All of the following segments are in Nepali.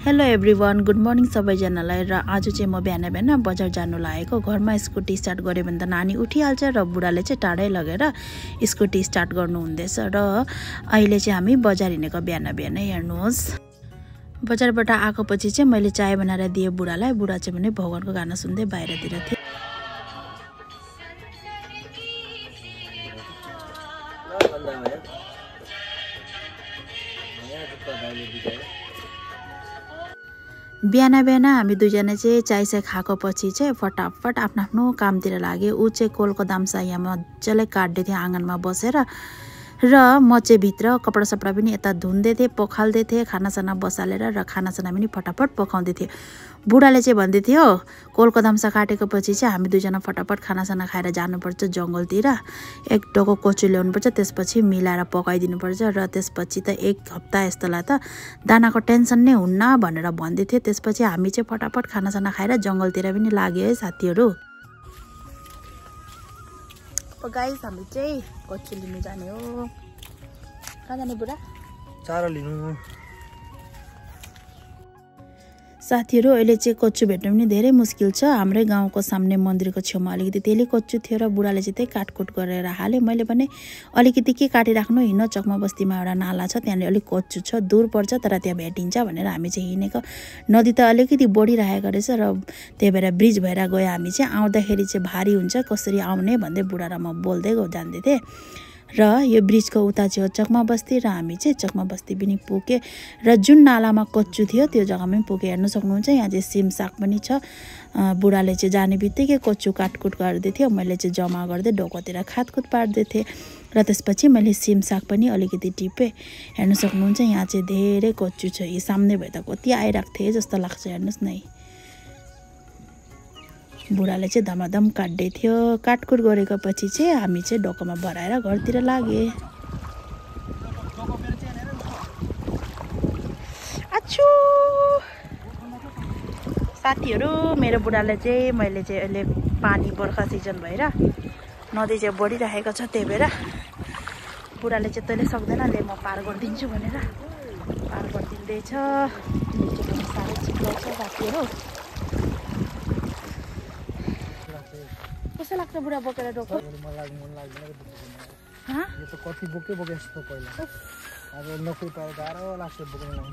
हेलो एभ्रिवान, गुड मर्निङ सबैजनालाई। र आज चाहिँ म बिहान बिहान बजार जानु लागेको। घरमा स्कुटी स्टार्ट गऱ्यो भने त नानी उठिहाल्छ र बुढाले चाहिँ टाढै लगेर स्कुटी स्टार्ट गर्नु हुँदैछ। र अहिले चाहिँ हामी बजार हिँडेको बिहान बिहानै। हेर्नुहोस्, बजारबाट आएको पछि चाहिँ मैले चाय बनाएर दिएँ बुढालाई। बुढा चाहिँ भने भगवानको गाना सुन्दै बाहिरतिर थिए। बिहान बिहान हामी दुईजना चाहिँ चाय खाएको पछि चाहिँ फटाफट आफ्नो कामतिर लाग्यो। ऊ चाहिँ कोलको दाम्सा यहाँ मजाले काट्दै थियो आँगनमा बसेर, र म चाहिँ भित्र कपडा सपडा पनि यता धुँदै थिएँ, पखाल्दै थिएँ, खानासाना बसालेर र खानासाना पनि फटाफट पकाउँदै थिएँ। बुढाले चाहिँ भन्दै थियो कोलको दाम्सा काटेको पछि चाहिँ हामी दुईजना फटाफट खानासाना खाएर जानुपर्छ जङ्गलतिर, एक डोको कोचु ल्याउनुपर्छ, त्यसपछि मिलाएर पकाइदिनुपर्छ र त्यसपछि त एक हप्ता जस्तोलाई त दानाको टेन्सन नै हुन्न भनेर भन्दै थियो। त्यसपछि हामी चाहिँ फटाफट खानासाना खाएर जङ्गलतिर पनि लाग्यो है साथीहरू। गाइस, हामी चाहिँ कोचु लिनु जाने हो। कहाँ जाने बुढा? चारो लिनु। साथीहरू, अहिले चाहिँ कोचु भेट्नु पनि धेरै मुस्किल छ। हाम्रै गाउँको सामने मन्दिरको छेउमा अलिकति त्यसले कोचु थियो र बुढाले चाहिँ त्यही काटकुट गरेर हाल्यो। मैले भने अलिकति के काटिराख्नु, हिँड्न चकमा बस्तीमा एउटा नाला छ, त्यहाँनिर अलिक कोचु छ, दूर पर्छ तर त्यहाँ भेटिन्छ भनेर हामी चाहिँ हिँडेको। नदी त अलिकति बढिरहेको रहेछ र त्यही भएर ब्रिज भएर गयो। हामी चाहिँ आउँदाखेरि चाहिँ भारी हुन्छ, कसरी आउने भन्दै बुढा र म बोल्दै जाँदै थिएँ। र यो ब्रिजको उता चाहिँ हो चकमा बस्ती र हामी चाहिँ चकमा बस्ती पनि पुगेँ र जुन नालामा कोच्चु थियो त्यो जग्गामा पनि पुगेँ। हेर्नु सक्नुहुन्छ, यहाँ चाहिँ सिम साग पनि छ। बुढाले चाहिँ जाने बित्तिकै कोच्चु काटकुट गर्दै थियो, मैले चाहिँ जम्मा गर्दै ढोकातिर खातकुट पार्दै थिएँ र त्यसपछि मैले सिम साग पनि अलिकति टिपेँ। हेर्नु सक्नुहुन्छ, यहाँ चाहिँ धेरै कोच्चु छ। यी सामने भए त कति आइरहेको थिएँ जस्तो लाग्छ। हेर्नुहोस् न, बुढाले चाहिँ धमाधम काट्दै थियो। काटकुट गरेको पछि चाहिँ हामी चाहिँ ढोकामा भराएर घरतिर लागे। आछु साथीहरू, मेरो बुढाले चाहिँ मैले चाहिँ अहिले पानी बर्खा सिजन भएर नदी चाहिँ बढिरहेको छ, त्यही भएर बुढाले चाहिँ तैँले सक्दैन ले म पार गरिदिन्छु भनेर पार गरिदिँदैछ। साह्रै चिप्लो छ साथीहरू। कस्तो लाग्छ बुढा बोकेर ढोको? यो त कति बोके जस्तो पहिला। अब नोकरी पाएर गाह्रो लाग्छ बोक्नु।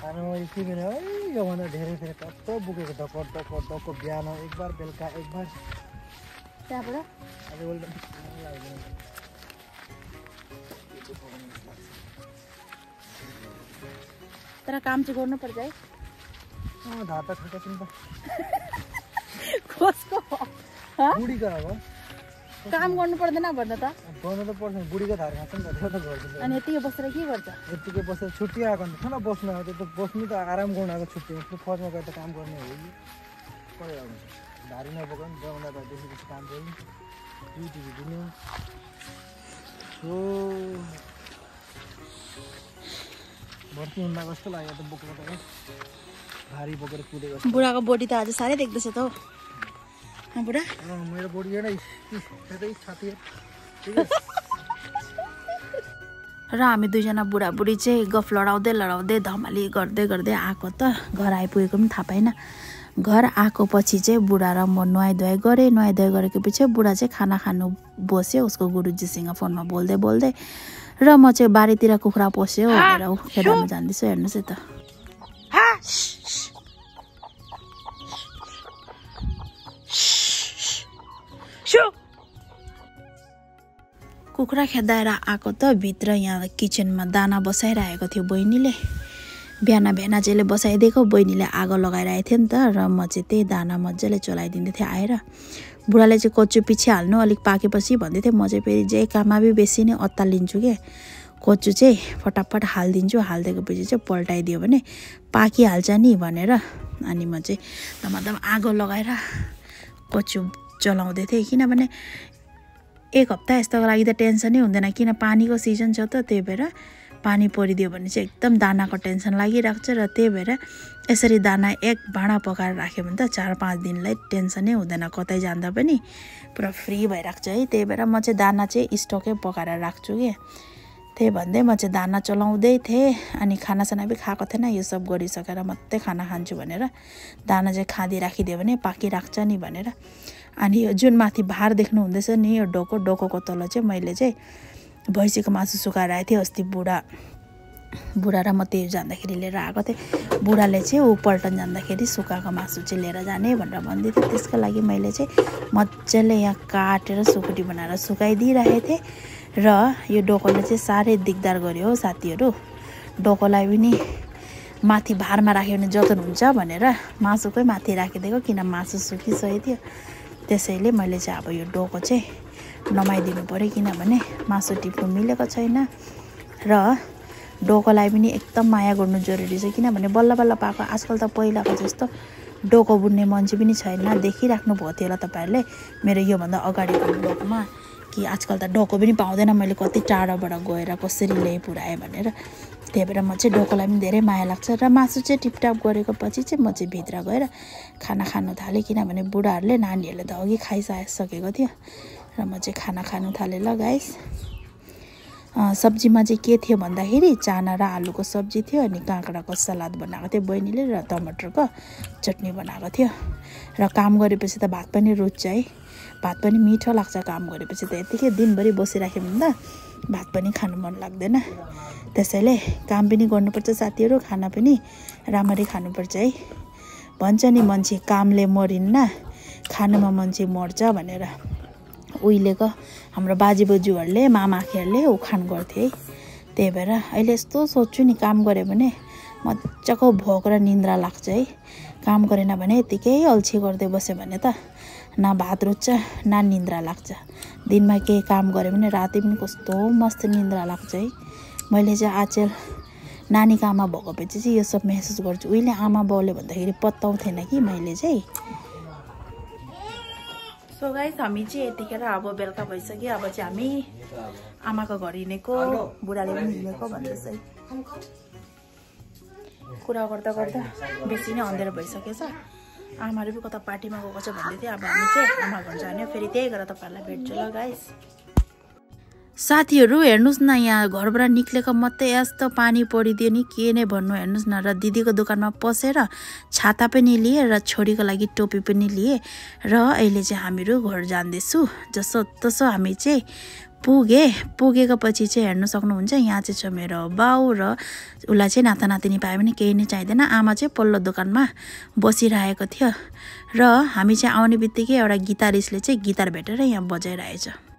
अनि मैले के भने है योभन्दा धेरै कस्तो बोकेको डको बिहान एक बार बेलुका एक बार त्यहाँबाट आज तर काम चाहिँ गर्नुपर्छ है। धार त खाएको नि त। कसको बुढीको अब काम गर्नु पर्दैन भन्दा त? गर्नु त पर्छ, बुढीको धार खान्छ नि त, त्यो त गर्दैन। अनि यतिकै बसेर के गर्छ? यतिकै बसेर छुट्टी आएको नि त बस्नु आएको, त्यो त बस्नु त आराम गर्नु आएको छुट्टी। फर्स्टमा गएर त काम गर्ने हो कि पऱ्यो आउँछ। धारी नबोक्यो नि गाउँदा त बेसी बेसी काम गऱ्यो, ड्युटी दिनु। भर्ती हुँदा कस्तो लाग्यो त बोकेर त, भारी बोकेर कुदेको। बुढाको बोडी त आज साह्रै देख्दैछ त हौ बुढा। मेरो बोडी छाती। र हामी दुईजना बुढाबुढी चाहिँ गफ लडाउँदै धमाली गर्दै आएको त घर आइपुगेको पनि थाहा पाएन। घर आएको पछि चाहिँ बुढा र म नुहाइधुवाइ गरेँ। नुहाइधुवाइ गरेको पछि बुढा चाहिँ खाना खानु बस्यो उसको गुरुजीसँग फोनमा बोल्दै र म चाहिँ बारीतिर कुखुरा पस्यो भनेर खेदामा जाँदैछु। हेर्नुहोस् है त, कुखुरा खेदाएर आएको त भित्र यहाँ किचनमा दाना बसाइरहेको थियो बहिनीले। बिहान चाहिँले बसाइदिएको, बहिनीले आगो लगाइरहेको थियो नि त, र म चाहिँ त्यही दाना मजाले चलाइदिँदै थिएँ आएर। बुढाले चाहिँ कोचु पछि हाल्नु अलिक पाकेपछि भन्दै थियो। म चाहिँ फेरि जे काममा पनि बेसी नै अत्तालिन्छु के, कोचु चाहिँ फटाफट हालिदिन्छु। हालिदिएको पछि चाहिँ पल्टाइदियो भने पाकिहाल्छ नि भनेर अनि म चाहिँ धमाधम आगो लगाएर कोचु चलाउँदै थिएँ। किनभने एक हप्ता यस्तोको लागि त टेन्सनै हुँदैन, किन पानीको सिजन छ त, त्यही भएर पानी परिदियो भने चाहिँ एकदम दानाको टेन्सन लागिरहेको छ। र त्यही भएर यसरी दाना एक भाँडा पकाएर राख्यो भने त 4-5 दिनलाई टेन्सनै हुँदैन, कतै जाँदा पनि पुरा फ्री भइराख्छ है। त्यही भएर म चाहिँ दाना चाहिँ स्टकै पकाएर राख्छु के। त्यही भन्दै म चाहिँ दाना चलाउँदै थिएँ अनि खानासाना पनि खाएको थिएन यो सब गरिसकेर मात्रै खाना खान्छु भनेर दाना चाहिँ खाँदी राखिदियो भने पाकिराख्छ नि भनेर अनि यो जुन माथि भार देख्नु हुँदैछ नि यो डोकोको तल चाहिँ मैले चाहिँ भैँसीको मासु सुकाएर आएको थिएँ अस्ति बुढा र म त्यही जाँदाखेरि लिएर आएको थिएँ बुढाले चाहिँ ऊ पल्टन जाँदाखेरि सुकाएको मासु चाहिँ लिएर जाने भनेर भन्दै थियो त्यसको लागि मैले चाहिँ मजाले यहाँ काटेर सुकुटी बनाएर सुकाइदिइरहेको थिएँ र यो डोकोले चाहिँ साह्रै दिगदार गर्यो हो साथीहरू डोकोलाई पनि माथि भारमा राख्यो भने जतन हुन्छ भनेर मासुकै माथि राखिदिएको किन मासु सुकिसकेको थियो त्यसैले मैले चाहिँ अब यो डोको चाहिँ नमाइदिनु पर्यो किनभने मासु टिप्नु मिलेको छैन र डोकोलाई पनि एकदम माया गर्नु जरुरी छ किनभने बल्ल बल्ल पाएको आजकल त पहिलाको जस्तो डोको बुन्ने मान्छे पनि छैन देखिराख्नु भयो थियो होला तपाईँहरूले मेरो योभन्दा अगाडिको ब्लगमा कि आजकल त डोको पनि पाउँदैन मैले कति टाढाबाट गएर कसरी ल्याइ पुऱ्याएँ भनेर त्यही भएर म चाहिँ डोकोलाई पनि धेरै माया लाग्छ र मासु चाहिँ टिपटाप गरेको पछि चाहिँ म चाहिँ भित्र गएर खाना खानु थालेँ किनभने बुढाहरूले नानीहरूले त अघि खाइसकेको थियो र म चाहिँ खाना खानु थालेँ ल गाइस सब्जीमा चाहिँ के थियो भन्दाखेरि चाना र आलुको सब्जी थियो अनि काँक्राको सलाद बनाएको थियो बहिनीले र टमाटरको चटनी बनाएको थियो र काम गरेपछि त भात पनि रुच्छ है भात पनि मिठो लाग्छ काम गरेपछि त यतिकै दिनभरि बसिराख्यो भने त भात पनि खानु मन लाग्दैन त्यसैले काम पनि गर्नुपर्छ साथीहरू खाना पनि राम्ररी खानुपर्छ है भन्छ नि मान्छे कामले मरिन्न खानुमा मान्छे मर्छ भनेर उहिलेको हाम्रो बाजे बोजूहरूले मामाखेहरूले उखान गर्थे है त्यही भएर अहिले यस्तो सोच्छु नि काम गऱ्यो भने मजाको भोक र निन्द्रा लाग्छ है काम गरेन भने यतिकै अल्छी गर्दै बस्यो भने त न भात रुच्छ न निन्द्रा लाग्छ दिनमा केही काम गऱ्यो भने राति पनि कस्तो मस्त निन्द्रा लाग्छ है मैले चाहिँ आचेल नानीको आमा भएको पछि चाहिँ यो सब महसुस गर्छु उहिले आमा बाउले भन्दाखेरि पत्ताउँथेन कि मैले चाहिँ सो गाइस हामी चाहिँ यतिखेर अब बेलुका भइसक्यो अब चाहिँ हामी आमाको घर हिँडेको बुढाले पनि हिँडेको भन्दैछ है कुरा गर्दा गर्दा बेसी नै अँधेरो भइसकेछ आमाहरू पनि कता पार्टीमा गएको छ भन्दै थियो अब हामी चाहिँ आमा घर जाने फेरि त्यही गरेर तपाईँहरूलाई भेट्छु ल गाइस साथीहरू हेर्नुहोस् न यहाँ घरबाट निक्लेको मात्रै यस्तो पानी परिदियो नि के नै भन्नु हेर्नुहोस् न र दिदीको दोकानमा पसेर छाता पनि लिए र छोरीको लागि टोपी पनि लिए र अहिले चाहिँ हामीहरू घर जाँदैछु जसो तसो हामी चाहिँ पुगेको पछि चाहिँ हेर्नु सक्नुहुन्छ यहाँ चाहिँ छ मेरो बाउ र उसलाई चाहिँ नाता नातिनी पायो भने केही नै चाहिँदैन आमा चाहिँ पल्लो दोकानमा बसिरहेको थियो र हामी चाहिँ आउने बित्तिकै एउटा गिटारिस्टले चाहिँ गिटार भेटेर यहाँ बजाइरहेछ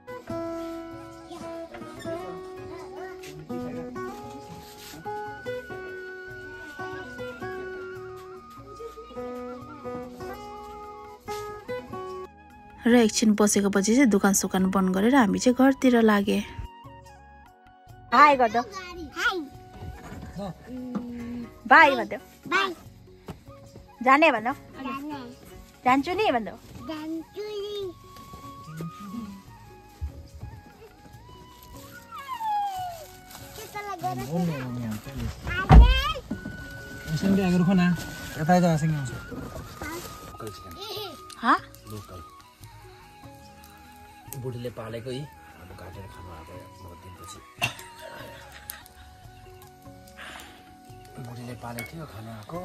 र एकछिन बसेको पछि चाहिँ दोकान सुकान बन्द गरेर हामी चाहिँ घरतिर लागे हाई गर्दो बाई भन्दै जाने भन्दा जान्छु नि भन्दा बुढीले पालेको है अब काटेर खानु आएको बहुत दिनपछि बुढीले पालेको थियो खानु आएको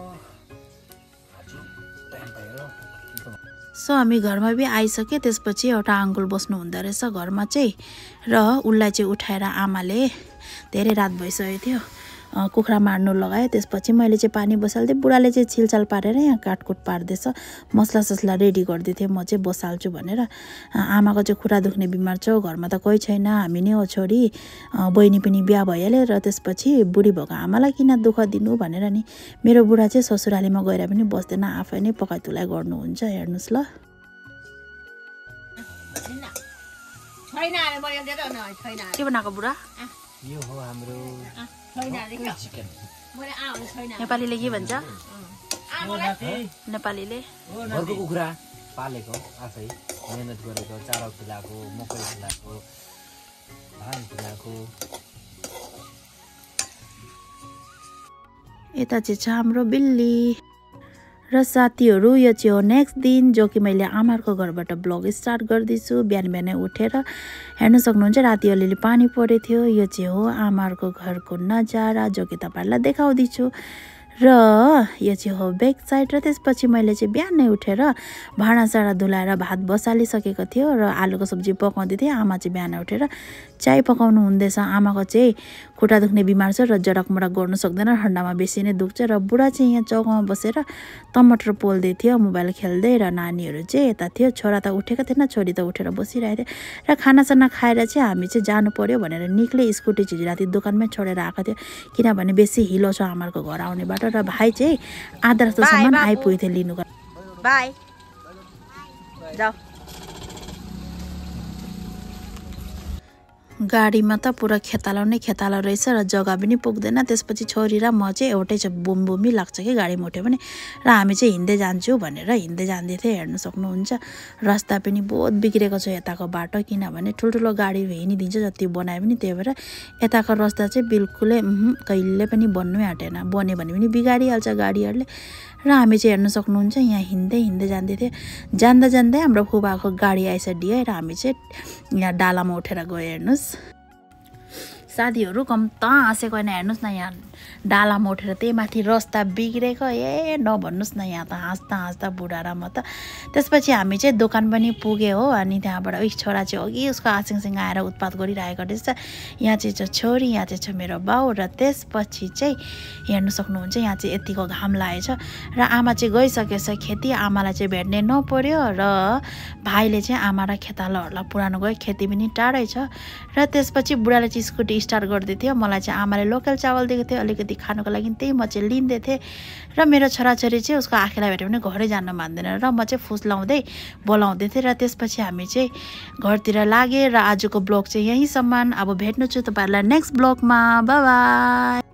हजुर टाइम पायो सो हामी घरमा पनि आइसक्यो त्यसपछि एउटा अङ्कल बस्नु हुँदो रहेछ घरमा चाहिँ र उसलाई चाहिँ उठाएर आमाले धेरै रात भइसकेको थियो कुखुरा मार्नु लगायो त्यसपछि मैले चाहिँ पानी बसाल्दै बुढाले चाहिँ छिलछाल पारेर यहाँ काटकुट पार्दैछ मसला ससला रेडी गर्दै थिएँ म चाहिँ बसाल्छु भनेर आमाको चाहिँ खुट्टा दुख्ने बिमार छ घरमा त कोही छैन हामी नै हो छोरी बहिनी पनि बिहा भइहाल्यो र त्यसपछि बुढी भएको आमालाई किन दुःख दिनु भनेर नि मेरो बुढा चाहिँ ससुरालीमा गएर पनि बस्दैन आफै नै पकाइतुलाई गर्नुहुन्छ हेर्नुहोस् ल के बनाएको बुढा यो हो हाम्रो नेपालीले के भन्छ नेपालीले घरको कुखुरा पालेको आफै मेहनत गरेको चारो खिलाएको मकै खिलाएको धान खिलाएको यता चाहिँ छ हाम्रो बिल्ली र साथीहरू यो चाहिँ हो नेक्स्ट दिन जो कि मैले आमाको घरबाट ब्लग स्टार्ट गर्दैछु। बिहान बिहानै उठेर हेर्न सक्नुहुन्छ राति अलिअलि पानी परेको थियो। यो चाहिँ हो आमाको घरको नजारा जो कि तपाईँहरूलाई देखाउँदैछु। र यो चाहिँ हो ब्याक साइड। र त्यसपछि मैले चाहिँ बिहानै उठेर भाँडासाँडा धुलाएर भात बसालिसकेको थियो र आलुको सब्जी पकाउँदै थिएँ। आमा चाहिँ बिहान उठेर चाय पकाउनु हुँदैछ। आमाको चाहिँ खुट्टा दुख्ने बिमार छ र जडकमडक गर्नु सक्दैन, ठन्डामा बेसी नै दुख्छ। र बुढा चाहिँ यहाँ चौकामा बसेर टमाटर पोल्दै थियो मोबाइल खेल्दै। र नानीहरू चाहिँ यता थियो। छोरा त उठेको थिएन, छोरी त उठेर बसिरहेको थियो। र खानासाना खाएर चाहिँ हामी चाहिँ जानु पर्यो भनेर निक्ले। स्कुटी चाहिँ राति दोकानमै छोडेर आएको थियो किनभने बेसी हिलो छ आमाको घर आउने बाटो। र भाइ चाहिँ आधा जस्तोसम्म आइपुगेको थियो लिनुको। बाई जाऊ। गाडीमा त पुरा खेतालो नै खेतालो रहेछ र जग्गा पनि पुग्दैन। त्यसपछि छोरी र म चाहिँ एउटै छ, बुमबुमी लाग्छ कि गाडीमा उठ्यो भने। र हामी चाहिँ हिँड्दै जान्छु भनेर हिँड्दै जाँदै थिएँ। हेर्नु सक्नुहुन्छ रास्ता पनि बहुत बिग्रेको छ यताको बाटो, किनभने ठुल्ठुलो गाडी हिँडिदिन्छ जति बनाए पनि। त्यही भएर यताको रास्ता चाहिँ बिल्कुलै कहिले पनि बन्नै आँटेन। बन्यो भने पनि बिगारिहाल्छ गाडीहरूले। र हामी चाहिँ हेर्नु सक्नुहुन्छ यहाँ हिँड्दै जाँदै थिएँ। जाँदा जाँदै हाम्रो फुबाको गाडी आइस डिए र हामी चाहिँ यहाँ डालामा उठेर गयो। हेर्नुहोस् साथीहरू कम्ता हाँसेको होइन। हेर्नुहोस् न यहाँ डालामा उठेर त्यही माथि रास्ता बिग्रेको नभन्नुहोस् न। यहाँ त हाँस्दा बुढा र म त। त्यसपछि हामी चाहिँ दोकान पनि पुग्यो हो। अनि त्यहाँबाट छोरा चाहिँ अघि उसको आसिङसिङ आएर उत्पात गरिरहेको रहेछ। यहाँ चाहिँ छ छोरी, यहाँ चाहिँ छ मेरो बाउ। र त्यसपछि चाहिँ हेर्नु सक्नुहुन्छ यहाँ चाहिँ यतिको घाम लागेछ र आमा चाहिँ गइसकेछ खेती। आमालाई चाहिँ भेट्ने नपर्यो र भाइले चाहिँ आमा र खेतालाहरूलाई पुरानो गयो। खेती पनि टाढै छ। र त्यसपछि बुढाले चाहिँ स्कुटी स्टार्ट गर्दै थियो। मलाई चाहिँ आमाले लोकल चावल दिएको थियो अलिकति खानुको लागि, त्यही म चाहिँ लिँदै थिएँ। र मेरो छोराछोरी चाहिँ उसको आँखालाई भेट्यो भने घरै जानु मान्दैन र म चाहिँ फुस्लाउँदै बोलाउँदै थिएँ। र त्यसपछि हामी चाहिँ घरतिर लागेँ। र आजको ब्लग चाहिँ यहीँसम्म। अब भेट्नु छु तपाईँहरूलाई नेक्स्ट ब्लगमा। By by.